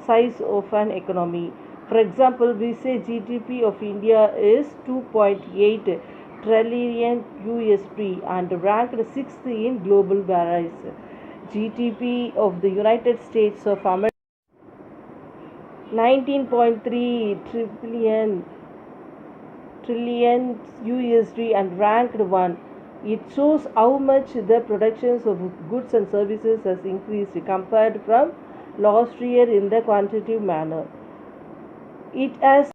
size of an economy. For example, we say GDP of India is 2.8 trillion USD and ranked 6th in global varies. GDP of the United States of America 19.3 trillion USD and ranked 1. It shows how much the productions of goods and services has increased compared from last year in the quantitative manner. It has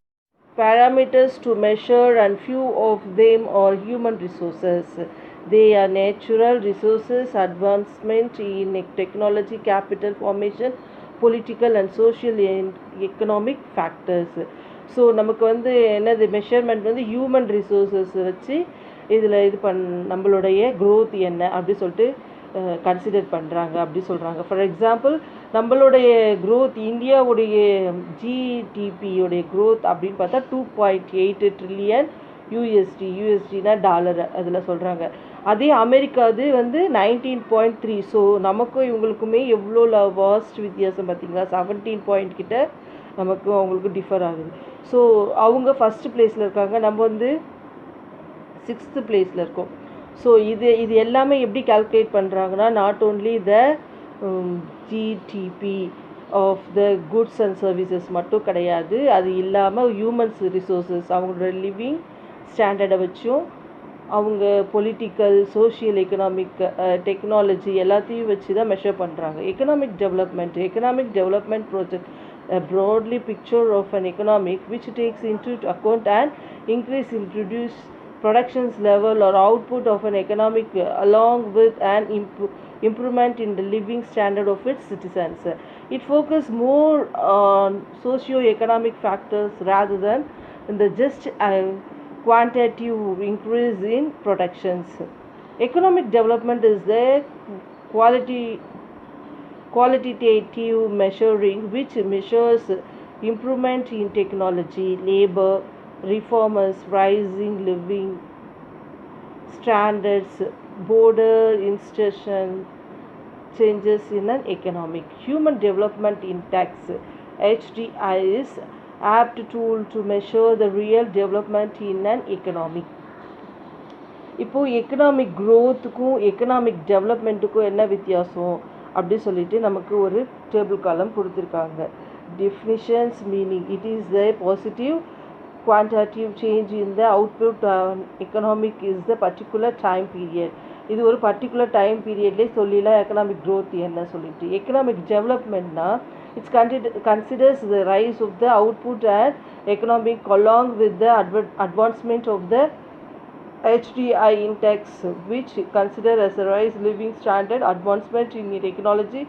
parameters to measure, and few of them are human resources. They are natural resources, advancement in technology, capital formation, political and social and economic factors. So நமக்கு வந்து என்னது measurement வந்து human resources வச்சு இதில் நம்மளுடைய growth என்ன அப்படி சொல்லிட்டு கன்சிடர் பண்ணுறாங்க அப்படி சொல்கிறாங்க. ஃபார் எக்ஸாம்பிள், நம்மளுடைய க்ரோத், இந்தியாவுடைய ஜிடிபியோடைய க்ரோத் அப்படின்னு பார்த்தா 2.8 ட்ரில்லியன் யூஎஸ்டினா டாலர் அதில் சொல்கிறாங்க. அதே அமெரிக்காது வந்து 19.3. ஸோ நமக்கும் இவங்களுக்குமே எவ்வளோ வாஸ்ட் வித்தியாசம் பார்த்தீங்களா, 17 பாயிண்ட் கிட்ட நமக்கும் அவங்களுக்கு டிஃபர் ஆகுது. ஸோ அவங்க ஃபஸ்ட்டு பிளேஸில் இருக்காங்க, நம்ம வந்து 6th பிளேஸில் இருக்கோம். ஸோ இது எல்லாமே எப்படி கால்குலேட் பண்ணுறாங்கன்னா, not only the GDP of the goods and services மட்டும் கிடையாது, அது இல்லாமல் ஹியூமன்ஸ் ரிசோர்ஸஸ், அவங்களோட லிவிங் ஸ்டாண்டர்டை வச்சும், அவங்க பொலிட்டிக்கல், சோஷியல், எக்கனாமிக், டெக்னாலஜி எல்லாத்தையும் வச்சு தான் மெஷர் பண்ணுறாங்க. Economic development project a broadly picture of an economic which takes into account an increase in productions level or output of an economic along with an improvement in the living standard of its citizens. It focuses more on socio-economic factors rather than in the just quantitative increase in productions. Economic development is the qualitative measuring which measures improvement in technology, labor, reformers, rising living standards, border institution changes in an economic. Human development index HDI is apt tool to measure the real development in an economic. இப்போது economic க்ரோத்துக்கும் economic டெவலப்மெண்ட்டுக்கும் என்ன வித்தியாசம் அப்படி சொல்லிட்டு நமக்கு ஒரு table காலம் கொடுத்துருக்காங்க. Definitions meaning, it is the positive quantitative change in the output economic is the particular time period. இது ஒரு பர்டிகுலர் டைம் பீரியட்லேயே சொல்லிடலாம் எக்கனாமிக் க்ரோத் என்ன சொல்லிட்டு. எக்கனாமிக் டெவலப்மெண்ட்னா it's considers the rise of the output and economic along with the advancement of the HDI index, which consider as a rise living standard, advancement in technology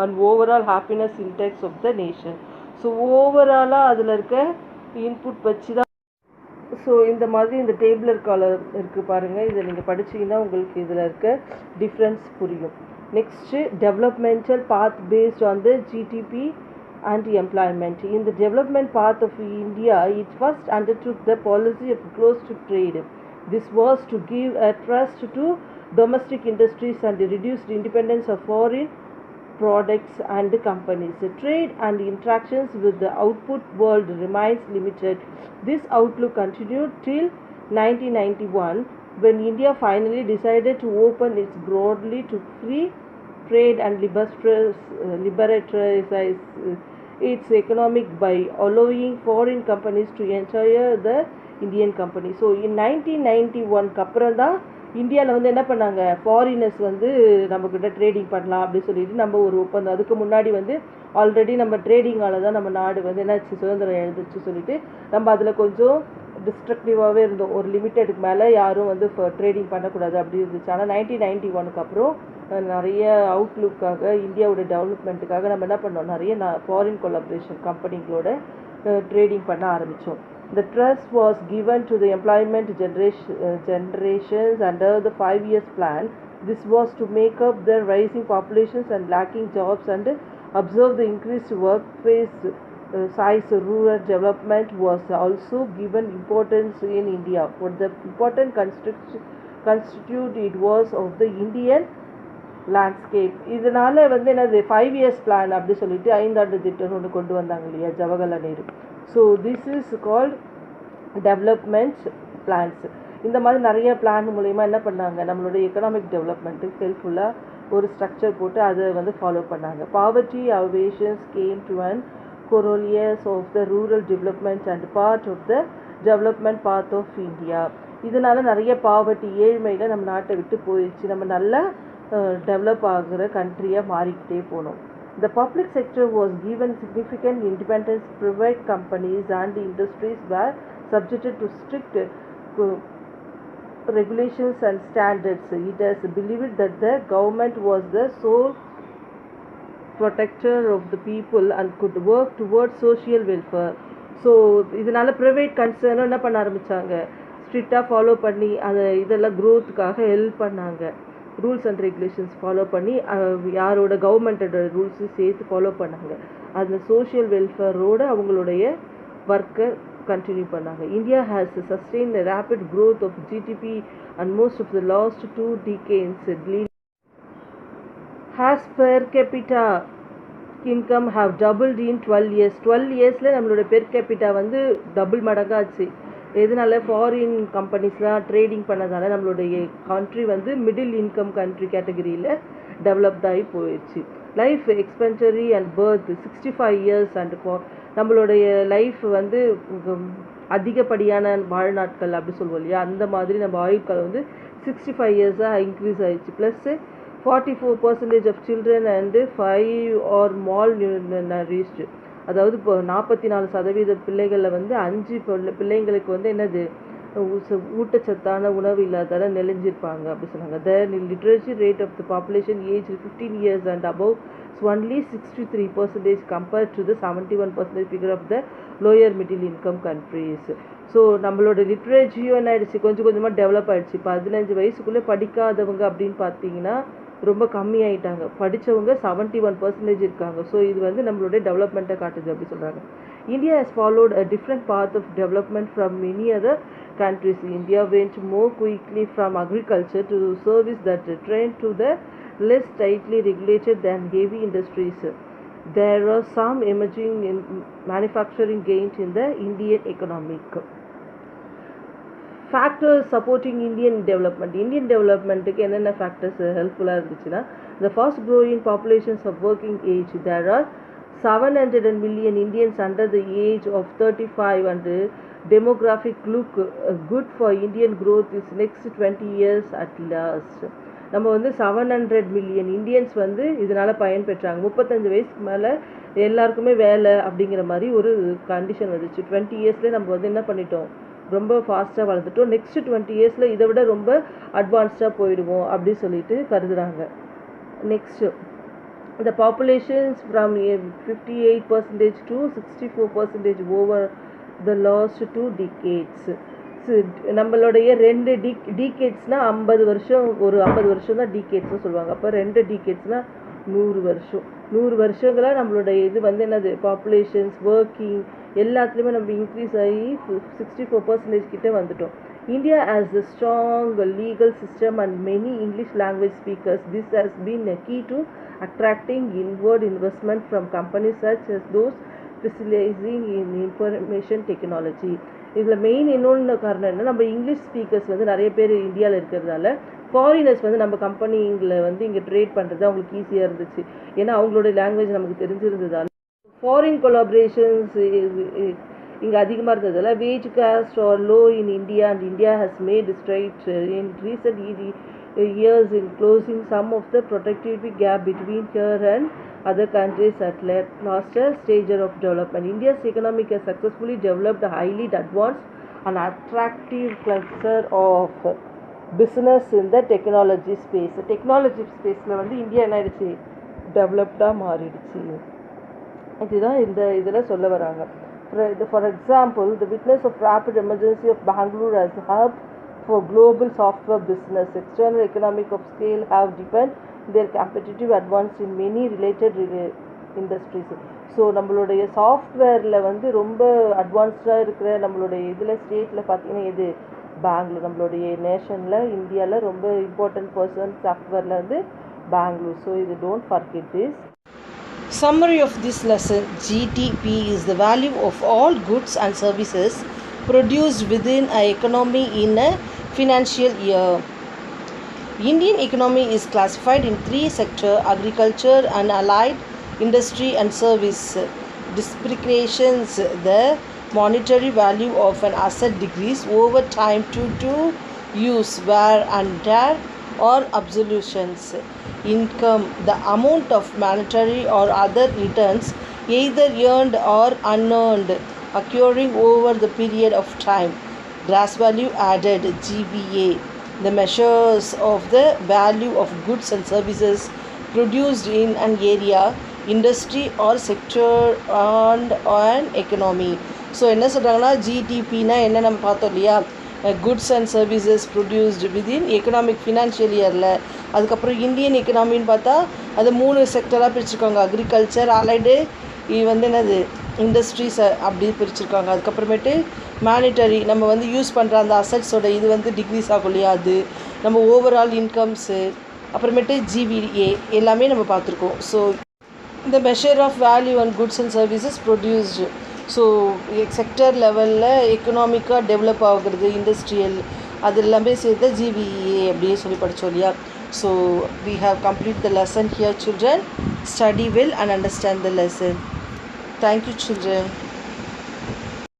and overall happiness index of the nation. So ஓவராலாக அதில் இருக்க input வச்சு தான். So இந்த மாதிரி இந்த table இருக்குது பாருங்கள், இதை நீங்கள் படிச்சிங்கன்னா உங்களுக்கு இதில் இருக்க டிஃப்ரென்ஸ் புரியும். Next developmental path based on the GDP and employment. In the development path of India, it first undertook the policy of closed trade. This was to give a thrust to domestic industries and reduce the independence of foreign products and companies. The trade and interactions with the output world remains limited. This outlook continued till 1991 when India finally decided to open its broadly to free trade and liberalize its economic by allowing foreign companies to enter the Indian company. So in 1991 அப்புறம் தான் இந்தியாவில் வந்து என்ன பண்ணாங்க, foreigners வந்து நம்மக்கிட்ட trading பண்ணலாம் அப்படின்னு சொல்லிட்டு நம்ம ஒரு ஒப்பந்தம். அதுக்கு முன்னாடி வந்து ஆல்ரெடி நம்ம ட்ரேடிங்கால தான் நம்ம நாடு வந்து என்னாச்சு, சுதந்திரம் எழுந்துச்சு சொல்லிட்டு நம்ம அதில் கொஞ்சம் டிஸ்ட்ரக்டிவாகவே இருந்தோம். ஒரு லிமிட்டெடுக்கு மேலே யாரும் வந்து ட்ரேடிங் பண்ணக்கூடாது அப்படி இருந்துச்சு. ஆனால் 1991 அப்புறம் நிறைய அவுட்லுக்காக இந்தியாவோட டெவலப்மெண்ட்டுக்காக நம்ம என்ன பண்ணோம், நிறைய ஃபாரின் கொலாபரேஷன் கம்பெனிங்களோட ட்ரேடிங் பண்ண ஆரம்பித்தோம். The trust was given to the employment generations under the 5 years plan. This was to make up the rising populations and lacking jobs and observe the increased workforce size. Rural development was also given importance in India. For the important constitute it was of the Indian landscape. இதனால் வந்து என்னது 5 years plan அப்படி சொல்லிட்டு 5 ஆண்டு திட்டம்னு ஒன்று கொண்டு வந்தாங்க இல்லையா Jawaharlal Nehru. So this is called development plans. இந்த மாதிரி நிறைய பிளான் மூலயமா என்ன பண்ணாங்க, நம்மளுடைய எக்கனாமிக் டெவலப்மெண்ட்டுக்கு ஹெல்ப்ஃபுல்லாக ஒரு ஸ்ட்ரக்சர் போட்டு அதை வந்து ஃபாலோ பண்ணாங்க. Poverty alleviations came to and corollaries of the rural development and part of the development part of India. இதனால் நிறைய பாவர்ட்டி ஏழ்மையில் நம்ம நாட்டை விட்டு போயிடுச்சு. நம்ம நல்லா டெவலப் ஆகிற கண்ட்ரியாக மாறிக்கிட்டே போனோம். The public sector was given significant independence. Private companies and industries were subjected to strict regulations and standards. It is believed that the government was the sole protector of the people and could work towards social welfare. So இதனால் private கன்சர்னும் என்ன பண்ண ஆரம்பித்தாங்க, ஸ்ட்ரிக்டாக follow பண்ணி அதை இதெல்லாம் க்ரோத்துக்காக help பண்ணாங்க. Rules and regulations follow பண்ணி யாரோட கவர்மெண்ட்டோட ரூல்ஸு சேர்த்து ஃபாலோ பண்ணாங்க. அந்த சோஷியல் வெல்ஃபேரோடு அவங்களுடைய ஒர்க்கை கண்டினியூ பண்ணாங்க. India has sustain rapid growth of GDP and most of the last 2 decades has per capita income have doubled in 12 years. 12 yearsல நம்மளோட பெர் கேபிட்டா வந்து டபுள் மடங்காச்சு. எதனால, ஃபாரின் கம்பெனிஸ்லாம் ட்ரேடிங் பண்ணதால நம்மளுடைய கண்ட்ரி வந்து மிடில் இன்கம் கண்ட்ரி கேட்டகரியில் டெவலப்ட் ஆகி போயிடுச்சு. Life expectancy and birth 65 years and நம்மளுடைய லைஃப் வந்து அதிகப்படியான வாழ்நாட்கள் அப்படி சொல்லுவோம் இல்லையா, அந்த மாதிரி நம்ம ஆயுட்காலம் வந்து 65 yearsஆக இன்க்ரீஸ் ஆகிடுச்சு. Plus 44% of children under 5 or malnourished. அதாவது இப்போ 44% பிள்ளைகளில் வந்து 5 பிள்ளைங்களுக்கு வந்து என்னது ஊட்டச்சத்தான உணவு இல்லாதால நெளிஞ்சிருப்பாங்க அப்படி சொன்னாங்க. The literacy rate of the population age 15 years and above only 63% compared to the 71% figure of the lower middle income countries. So நம்மளோட லிட்ரேச்சியும் என்ன ஆயிடுச்சு, கொஞ்சம் கொஞ்சமாக டெவலப் ஆகிடுச்சு. 15 வயசுக்குள்ளே படிக்காதவங்க அப்படின்னு பார்த்தீங்கன்னா ரொம்ப கம்மியாயிட்டாங்க. படித்தவங்க 71% இருக்காங்க. ஸோ இது வந்து நம்மளுடைய டெவலப்மெண்ட்டை காட்டுது அப்படி சொல்கிறாங்க. India has followed a different path of development from many other countries. India went more quickly from agriculture to service that trend to the less tightly regulated than heavy industries. There are some emerging in manufacturing gains in the Indian economic. Factors supporting Indian development. Indian development என்னென்ன factors ஹெல்ப்ஃபுல்லாக இருந்துச்சுன்னா, the fast growing populations of working age. There are 700 million Indians under the age of 35 and demographic look good for Indian growth is next 20 years at last. நம்ம வந்து 700 million Indians வந்து இதனால் பயன்பெற்றாங்க. 35 வயசுக்கு மேலே எல்லாருக்குமே வேலை அப்படிங்கிற மாதிரி ஒரு கண்டிஷன் வந்துச்சு. 20 yearsல நம்ம வந்து என்ன பண்ணிட்டோம், ரொம்ப ஃபாஸ்ட்டாக வளர்ந்துட்டோம். நெக்ஸ்ட் 20 yearsல இதை விட ரொம்ப அட்வான்ஸ்டாக போயிடுவோம் அப்படி சொல்லிட்டு கருதுகிறாங்க. Next the populations from 58% to 64% over the last 2 decades. நம்மளுடைய 2 டீகேட்ஸ்னால் 50 வருஷம், ஒரு 50 வருஷம் தான் டீகேட்ஸ்னு சொல்லுவாங்க. அப்போ 2 டீகேட்ஸ்னால் 100 வருஷம். 100 வருஷங்களாக நம்மளுடைய இது வந்து என்னது, பாப்புலேஷன்ஸ் ஒர்க்கிங் எல்லாத்துலேயுமே நம்ம இன்க்ரீஸ் ஆகி 64% கிட்டே வந்துட்டோம். India has a strong legal system and many English language speakers. This has been a key to attracting inward investment from companies such as those specializing in information technology. இதில் main இன்னொன்று காரணம் என்ன, நம்ம English speakers வந்து நிறைய பேர் இந்தியாவில் இருக்கிறதால ஃபாரினர்ஸ் வந்து நம்ம கம்பெனிங்களை வந்து இங்கே ட்ரேட் பண்ணுறது அவங்களுக்கு ஈஸியாக இருந்துச்சு. ஏன்னா அவங்களோட லாங்குவேஜ் நமக்கு தெரிஞ்சிருந்ததால் ஃபாரின் கொலாபரேஷன்ஸ் இங்கே அதிகமாக இருந்ததால் wage cost are low in India and India has made stride in recent years in closing some of the productivity gap between here and other countries at last stage of development. India's economy has successfully developed a highly advanced and attractive cluster of business in the technology space. Technology spaceல வந்து India என்ன ஆயிடுச்சு, டெவலப்டாக மாறிடுச்சு. இதுதான் இந்த இதில் சொல்ல வராங்க. For example, the witness of rapid emergency of Bangalore as a hub for global software business. External economic of scale have deepened their competitive advance in many related industries. So நம்மளுடைய சாஃப்ட்வேரில் வந்து ரொம்ப அட்வான்ஸ்டாக இருக்கிற நம்மளுடைய இதில் ஸ்டேட்டில் பார்த்தீங்கன்னா எது, பெங்களூர். நம்மளுடைய நேஷனில் இந்தியாவில் ரொம்ப இம்பார்ட்டன்ட் பர்சன் சாஃப்ட்வேரில் வந்து பெங்களூர். ஸோ இது don't forget this. Summary of this lesson: GDP is the value of all goods and services produced within an economy in a financial year. Indian economy is classified in three sectors: agriculture and allied industry and service. Depreciations, the monetary value of an asset decrease over time due to use, wear and tear or absolutions. Income, the amount of monetary or other returns either earned or unearned occurring over the period of time. Gross value added, GVA, the measures of the value of goods and services produced in an area, industry or sector and an economy. So என்ன சொல்கிறாங்கன்னா, ஜிடிபினா என்ன நம்ம பார்த்தோம் இல்லையா, goods and services produced within economic financial இயரில். அதுக்கப்புறம் Indian எக்கனாமின்னு பார்த்தா அது 3 செக்டராக பிரிச்சுருக்காங்க: அக்ரிகல்ச்சர், அலைடு, இது வந்து என்னது இண்டஸ்ட்ரீஸை அப்படி பிரிச்சுருக்காங்க. அதுக்கப்புறமேட்டு மானிட்டரி, நம்ம வந்து யூஸ் பண்ணுற அந்த அசட்ஸோட இது வந்து டிக்ரீஸ் ஆகும் இல்லையா, அது நம்ம ஓவரால் இன்கம்ஸு. அப்புறமேட்டு ஜிவிஏ எல்லாமே நம்ம பார்த்துருக்கோம். ஸோ இந்த measure of value and goods and services produced. So sector லெவலில் எக்கனாமிக்காக டெவலப் ஆகுறது, இண்டஸ்ட்ரியல், அது எல்லாமே சேர்த்து ஜிவிஏ அப்படியே சொல்லி படித்தோம் இல்லையா. So we have complete the lesson here, children. Study well and understand the lesson. Thank you, children.